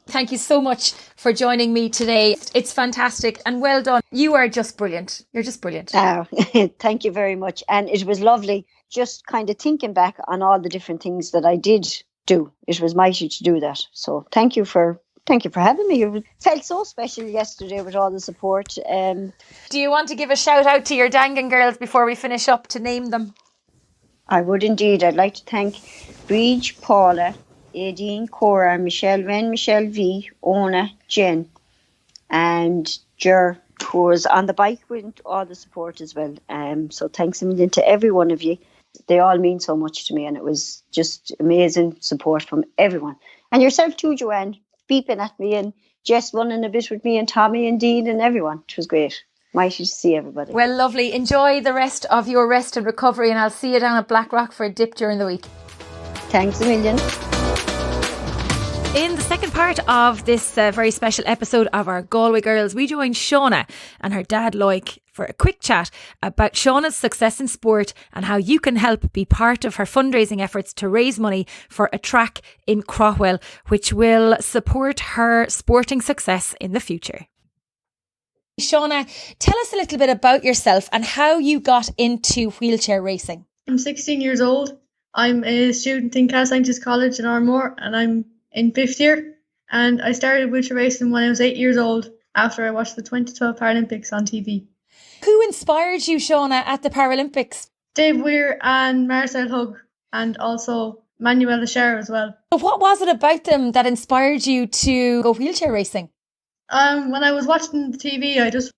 Thank you so much for joining me today. It's fantastic and well done. You are just brilliant. You're just brilliant. Oh, thank you very much. And it was lovely just kind of thinking back on all the different things that I did do. It was mighty to do that. So thank you for having me. It felt so special yesterday with all the support. Do you want to give a shout out to your Dangan girls before we finish up, to name them? I would indeed. I'd like to thank Bridge, Paula, Aideen, Cora, Michelle Wren, Michelle V, Ona, Jen, and Ger, who was on the bike with all the support as well. So thanks a million to every one of you. They all mean so much to me, and it was just amazing support from everyone. And yourself too, Joanne, beeping at me, and Jess running a bit with me, and Tommy and Dean and everyone. It was great. Mighty to see everybody. Well, lovely. Enjoy the rest of your rest and recovery, and I'll see you down at Blackrock for a dip during the week. Thanks a million. In the second part of this very special episode of our Galway Girls, we joined Shauna and her dad Lloyd for a quick chat about Shauna's success in sport and how you can help be part of her fundraising efforts to raise money for a track in Craughwell, which will support her sporting success in the future. Shauna, tell us a little bit about yourself and how you got into wheelchair racing. I'm 16 years old. I'm a student in Cal Sciences College in Armore, and I'm in 5th year. And I started wheelchair racing when I was 8 years old after I watched the 2012 Paralympics on TV. Who inspired you, Shauna, at the Paralympics? Dave Weir and Marcel Hug, and also Manuel Lachar as well. So what was it about them that inspired you to go wheelchair racing? When I was watching the TV, I just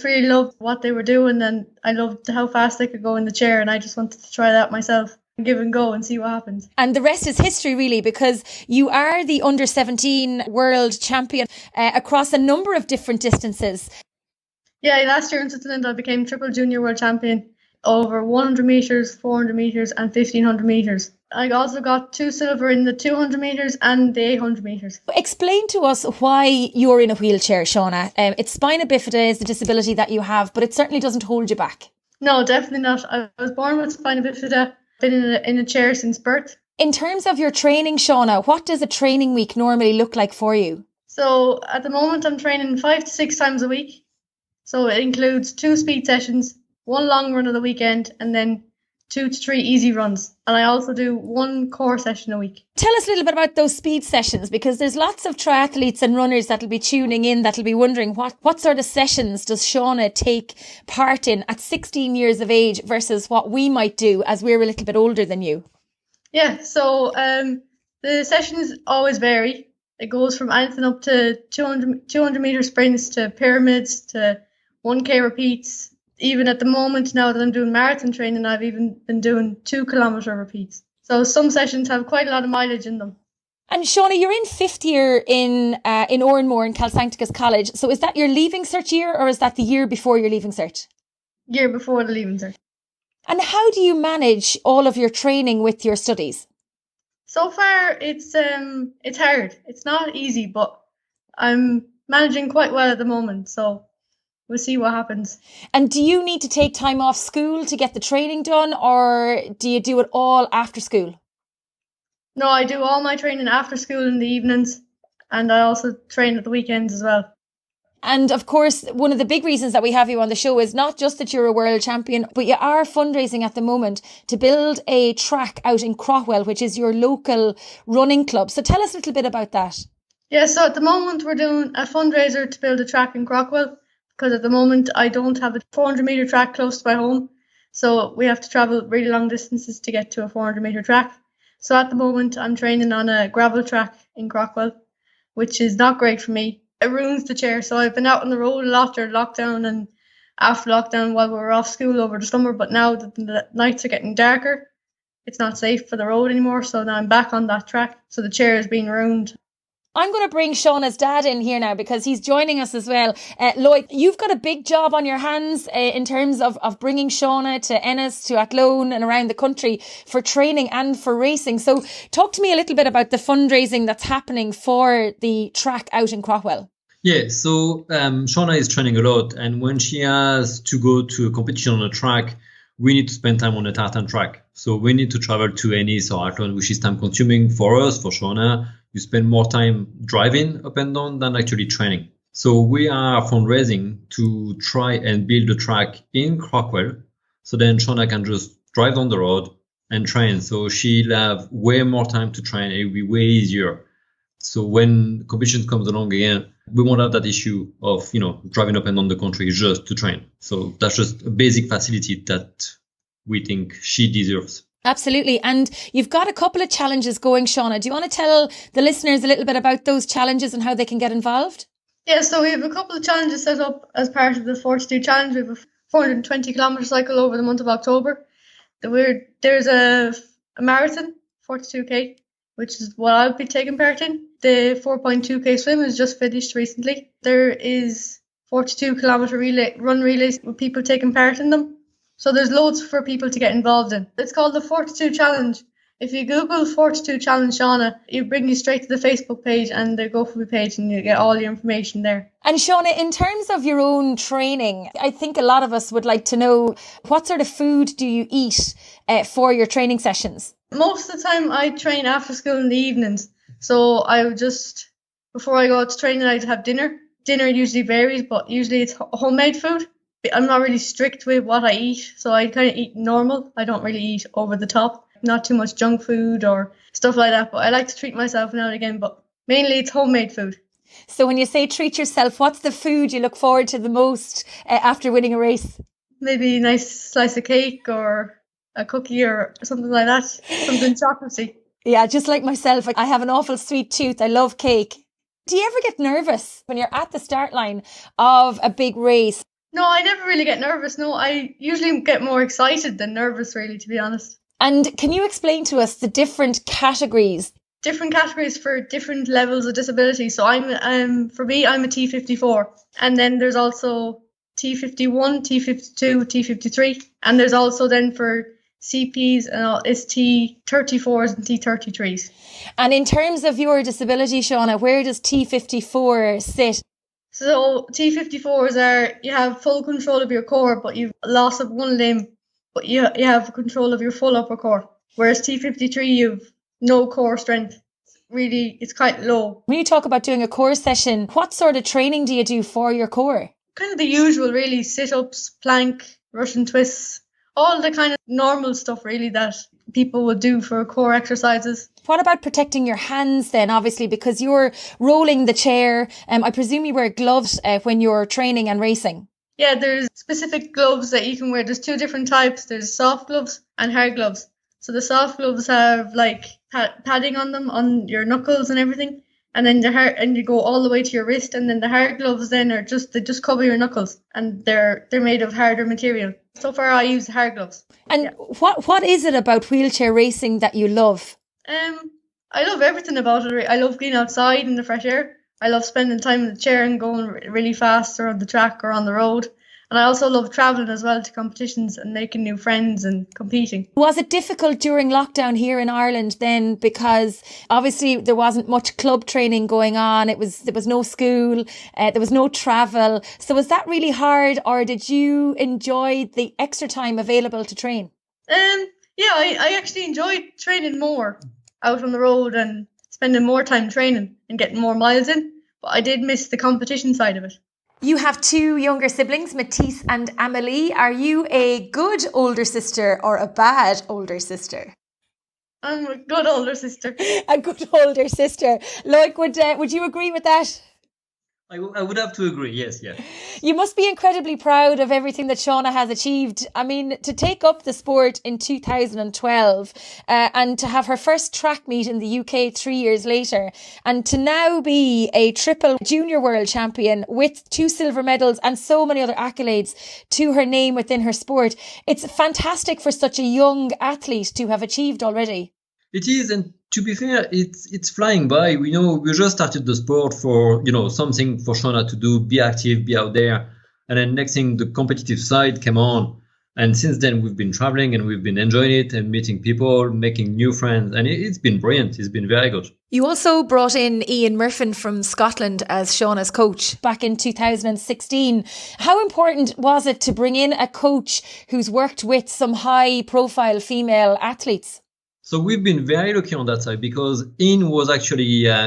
really loved what they were doing, and I loved how fast they could go in the chair, and I just wanted to try that myself and give and go and see what happens. And the rest is history, really, because you are the under-17 world champion across a number of different distances. Yeah, last year in Switzerland I became triple junior world champion over 100 metres, 400 metres and 1500 metres. I also got 2 silver in the 200 metres and the 800 metres. Explain to us why you're in a wheelchair, Shauna. It's spina bifida is the disability that you have, but it certainly doesn't hold you back. No, definitely not. I was born with spina bifida, been in a chair since birth. In terms of your training, Shauna, what does a training week normally look like for you? So at the moment I'm training 5 to 6 times a week. So it includes 2 speed sessions, 1 long run of the weekend, and then 2 to 3 easy runs. And I also do 1 core session a week. Tell us a little bit about those speed sessions, because there's lots of triathletes and runners that'll be tuning in, that'll be wondering what sort of sessions does Shauna take part in at 16 years of age versus what we might do as we're a little bit older than you? Yeah, so the sessions always vary. It goes from anything up to 200 metre sprints to pyramids to 1K repeats. Even at the moment now that I'm doing marathon training, I've even been doing 2 kilometre repeats. So some sessions have quite a lot of mileage in them. And Shauna, you're in 5th year in Oranmore in Calsancticus College. So is that your Leaving Cert year, or is that the year before your Leaving Cert? Year before the Leaving Cert. And how do you manage all of your training with your studies? So far, it's hard. It's not easy, but I'm managing quite well at the moment. So we'll see what happens. And do you need to take time off school to get the training done, or do you do it all after school? No, I do all my training after school in the evenings, and I also train at the weekends as well. And of course, one of the big reasons that we have you on the show is not just that you're a world champion, but you are fundraising at the moment to build a track out in Craughwell, which is your local running club. So tell us a little bit about that. Yeah, so at the moment we're doing a fundraiser to build a track in Craughwell, because at the moment I don't have a 400 metre track close to my home. So we have to travel really long distances to get to a 400 metre track. So at the moment, I'm training on a gravel track in Crockwell, which is not great for me. It ruins the chair. So I've been out on the road a lot during lockdown and after lockdown while we were off school over the summer. But now that the nights are getting darker, it's not safe for the road anymore. So now I'm back on that track. So the chair is being ruined. I'm going to bring Shauna's dad in here now because he's joining us as well. Lloyd, you've got a big job on your hands in terms of bringing Shauna to Ennis, to Athlone and around the country for training and for racing. So talk to me a little bit about the fundraising that's happening for the track out in Crockwell. Yeah, so Shauna is training a lot, and when she has to go to a competition on a track, we need to spend time on a tartan track. So we need to travel to Ennis or Athlone, which is time consuming for us, for Shauna. You spend more time driving up and down than actually training. So we are fundraising to try and build a track in Crockwell. So then Shauna can just drive down the road and train. So she'll have way more time to train. It'll be way easier. So when competition comes along again, we won't have that issue of, driving up and down the country just to train. So that's just a basic facility that we think she deserves. Absolutely. And you've got a couple of challenges going, Shauna. Do you want to tell the listeners a little bit about those challenges and how they can get involved? Yeah, so we have a couple of challenges set up as part of the 42 challenge. We have a 420 kilometre cycle over the month of October. There's a marathon, 42k, which is what I'll be taking part in. The 4.2k swim has just finished recently. There is 42 kilometre run relays with people taking part in them. So there's loads for people to get involved in. It's called the 42 Challenge. If you Google 42 Challenge Shauna, it brings you straight to the Facebook page and the GoFundMe page, and you get all your information there. And Shauna, in terms of your own training, I think a lot of us would like to know, what sort of food do you eat for your training sessions? Most of the time I train after school in the evenings. So I would just, before I go out to training, I'd have dinner. Dinner usually varies, but usually it's homemade food. I'm not really strict with what I eat, so I kind of eat normal. I don't really eat over the top, not too much junk food or stuff like that, but I like to treat myself now and again, but mainly it's homemade food. So when you say treat yourself, what's the food you look forward to the most after winning a race? Maybe a nice slice of cake or a cookie or something like that, something chocolatey. Yeah, just like myself, I have an awful sweet tooth. I love cake. Do you ever get nervous when you're at the start line of a big race? No, I never really get nervous. No, I usually get more excited than nervous, really, to be honest. And can you explain to us the different categories? Different categories for different levels of disability. So for me, I'm a T54. And then there's also T51, T52, T53. And there's also then for CPs and it's T34s and T33s. And in terms of your disability, Shauna, where does T54 sit? So T54s are, you have full control of your core, but you've loss of one limb, but you have control of your full upper core. Whereas T53, you've no core strength. Really, it's quite low. When you talk about doing a core session, what sort of training do you do for your core? Kind of the usual, really. Sit-ups, plank, Russian twists, all the kind of normal stuff, really, that people would do for core exercises. What about protecting your hands then, obviously, because you're rolling the chair? I presume you wear gloves when you're training and racing. Yeah, there's specific gloves that you can wear. There's two different types. There's soft gloves and hard gloves. So the soft gloves have like padding on them, on your knuckles and everything. And then and you go all the way to your wrist. And then the hard gloves then are they just cover your knuckles, and they're made of harder material. So far I use hard gloves. And yeah. What is it about wheelchair racing that you love? I love everything about it. I love being outside in the fresh air. I love spending time in the chair and going really fast around the track or on the road. And I also love travelling as well to competitions and making new friends and competing. Was it difficult during lockdown here in Ireland then? Because obviously there wasn't much club training going on. There was no school. There was no travel. So was that really hard, or did you enjoy the extra time available to train? Yeah, I actually enjoyed training more out on the road and spending more time training and getting more miles in. But I did miss the competition side of it. You have two younger siblings, Matisse and Amelie. Are you a good older sister or a bad older sister? I'm a good older sister. A good older sister. Lloyd, would you agree with that? I would have to agree. Yes, yeah. You must be incredibly proud of everything that Shauna has achieved. I mean, to take up the sport in 2012 and to have her first track meet in the UK 3 years later, and to now be a triple junior world champion with 2 silver medals and so many other accolades to her name within her sport. It's fantastic for such a young athlete to have achieved already. It is, and to be fair, it's flying by. We just started the sport for, something for Shauna to do, be active, be out there. And then next thing, the competitive side came on. And since then, we've been traveling and we've been enjoying it and meeting people, making new friends. And it's been brilliant. It's been very good. You also brought in Ian Murphy from Scotland as Shauna's coach back in 2016. How important was it to bring in a coach who's worked with some high profile female athletes? So we've been very lucky on that side because Ian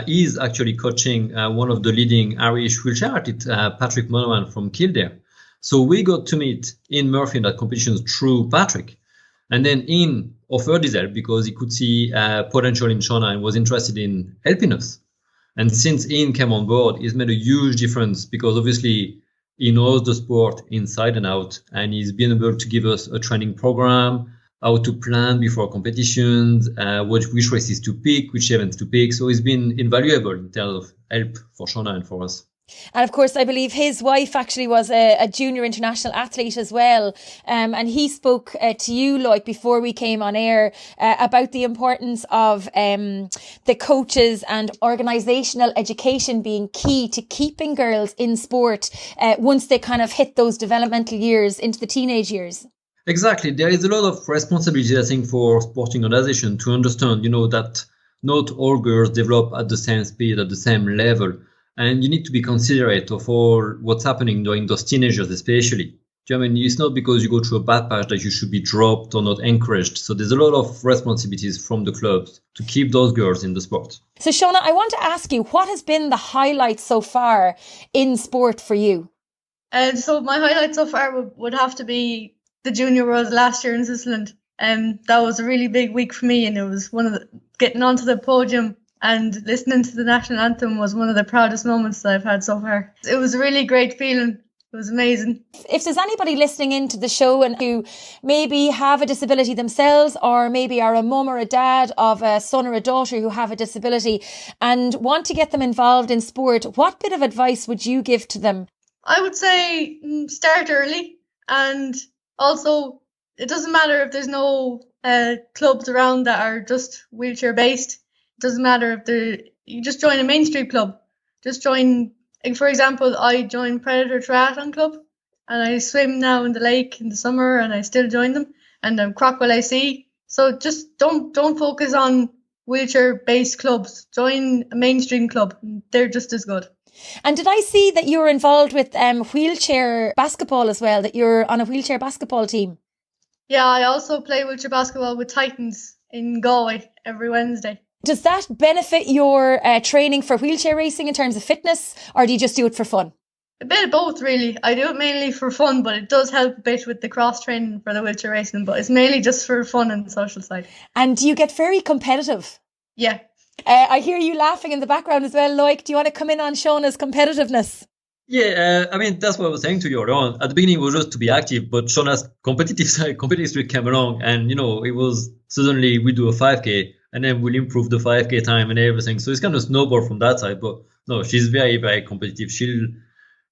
is actually coaching one of the leading Irish wheelchair athletes, Patrick Monahan from Kildare. So we got to meet Ian Murphy in that competition through Patrick. And then Ian offered his help because he could see potential in Shauna and was interested in helping us. And since Ian came on board, he's made a huge difference because obviously he knows the sport inside and out, and he's been able to give us a training program, how to plan before competitions, which races to pick, which events to pick. So it's been invaluable in terms of help for Shauna and for us. And of course, I believe his wife actually was a junior international athlete as well. And he spoke to you, Lloyd, before we came on air about the importance of the coaches and organisational education being key to keeping girls in sport once they kind of hit those developmental years into the teenage years. Exactly. There is a lot of responsibility, I think, for sporting organization to understand, that not all girls develop at the same speed, at the same level. And you need to be considerate of all what's happening during those teenagers, especially. Do you know what I mean? It's not because you go through a bad patch that you should be dropped or not encouraged. So there's a lot of responsibilities from the clubs to keep those girls in the sport. So Shauna, I want to ask you, what has been the highlight so far in sport for you? So my highlight so far would have to be the Junior Worlds last year in Switzerland. That was a really big week for me, and it was getting onto the podium and listening to the national anthem was one of the proudest moments that I've had so far. It was a really great feeling. It was amazing. If there's anybody listening into the show and who maybe have a disability themselves, or maybe are a mum or a dad of a son or a daughter who have a disability and want to get them involved in sport, what bit of advice would you give to them? I would say start early, and also it doesn't matter if there's no clubs around that are just wheelchair based. It doesn't matter if you just join a mainstream club. Just join, for example, I joined Predator Triathlon Club, and I swim now in the lake in the summer, and I still join them. And Crockwell AC. So just don't focus on wheelchair based clubs. Join a mainstream club. They're just as good. And did I see that you were involved with wheelchair basketball as well, that you're on a wheelchair basketball team? Yeah, I also play wheelchair basketball with Titans in Galway every Wednesday. Does that benefit your training for wheelchair racing in terms of fitness, or do you just do it for fun? A bit of both, really. I do it mainly for fun, but it does help a bit with the cross training for the wheelchair racing, but it's mainly just for fun and the social side. And do you get very competitive? Yeah. I hear you laughing in the background as well, Lloyd. Do you want to come in on Shauna's competitiveness? Yeah, that's what I was saying to you earlier on. At the beginning, it was just to be active, but Shauna's competitive streak came along, and it was suddenly we do a 5K, and then we'll improve the 5K time and everything. So it's kind of snowball from that side. But no, she's very, very competitive.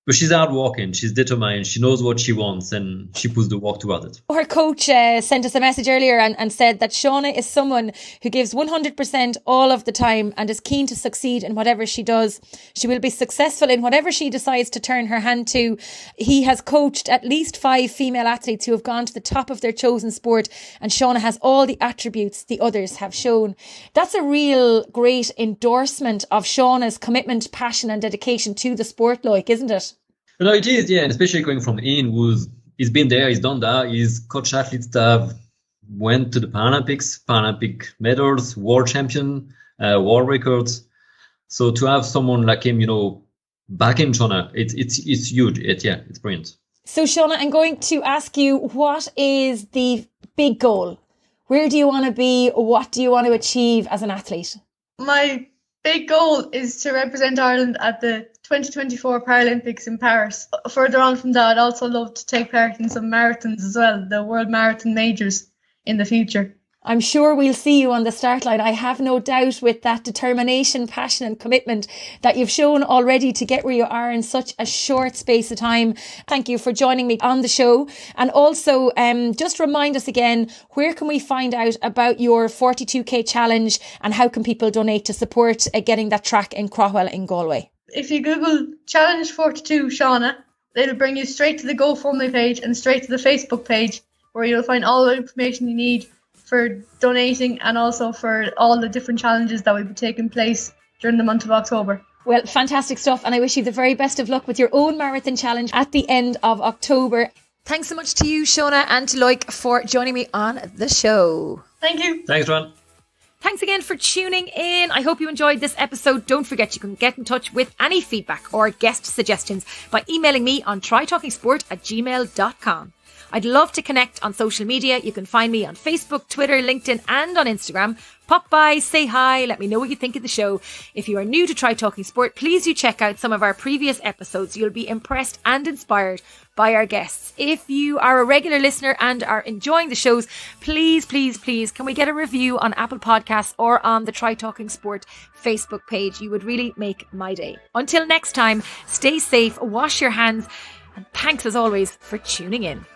But she's hardworking, she's determined, she knows what she wants, and she puts the work towards it. Her coach sent us a message earlier and said that Shauna is someone who gives 100% all of the time and is keen to succeed in whatever she does. She will be successful in whatever she decides to turn her hand to. He has coached at least 5 female athletes who have gone to the top of their chosen sport, and Shauna has all the attributes the others have shown. That's a real great endorsement of Shauna's commitment, passion and dedication to the sport, like, isn't it? No, it is, yeah, and especially going from Ian, he's been there, he's done that, he's coached athletes that have went to the Paralympic medals, world champion, world records. So to have someone like him, back in Shauna, it's huge. It's brilliant. So Shauna, I'm going to ask you, what is the big goal? Where do you want to be? What do you want to achieve as an athlete? My big goal is to represent Ireland at the 2024 Paralympics in Paris. Further on from that, I'd also love to take part in some marathons as well, the World Marathon Majors in the future. I'm sure we'll see you on the start line. I have no doubt, with that determination, passion and commitment that you've shown already to get where you are in such a short space of time. Thank you for joining me on the show. And also, just remind us again, where can we find out about your 42k challenge and how can people donate to support getting that track in Craughwell in Galway? If you Google Challenge 42 Shauna, it'll bring you straight to the GoFundMe page and straight to the Facebook page, where you'll find all the information you need for donating and also for all the different challenges that will be taking place during the month of October. Well, fantastic stuff, and I wish you the very best of luck with your own marathon challenge at the end of October. Thanks so much to you, Shauna, and to Lloyd for joining me on the show. Thank you. Thanks, Ron. Thanks again for tuning in. I hope you enjoyed this episode. Don't forget you can get in touch with any feedback or guest suggestions by emailing me on trytalkingsport@gmail.com. I'd love to connect on social media. You can find me on Facebook, Twitter, LinkedIn and on Instagram. Pop by, say hi, let me know what you think of the show. If you are new to Try Talking Sport, please do check out some of our previous episodes. You'll be impressed and inspired by our guests. If you are a regular listener and are enjoying the shows, please, can we get a review on Apple Podcasts or on the Try Talking Sport Facebook page? You would really make my day. Until next time, stay safe, wash your hands, and thanks as always for tuning in.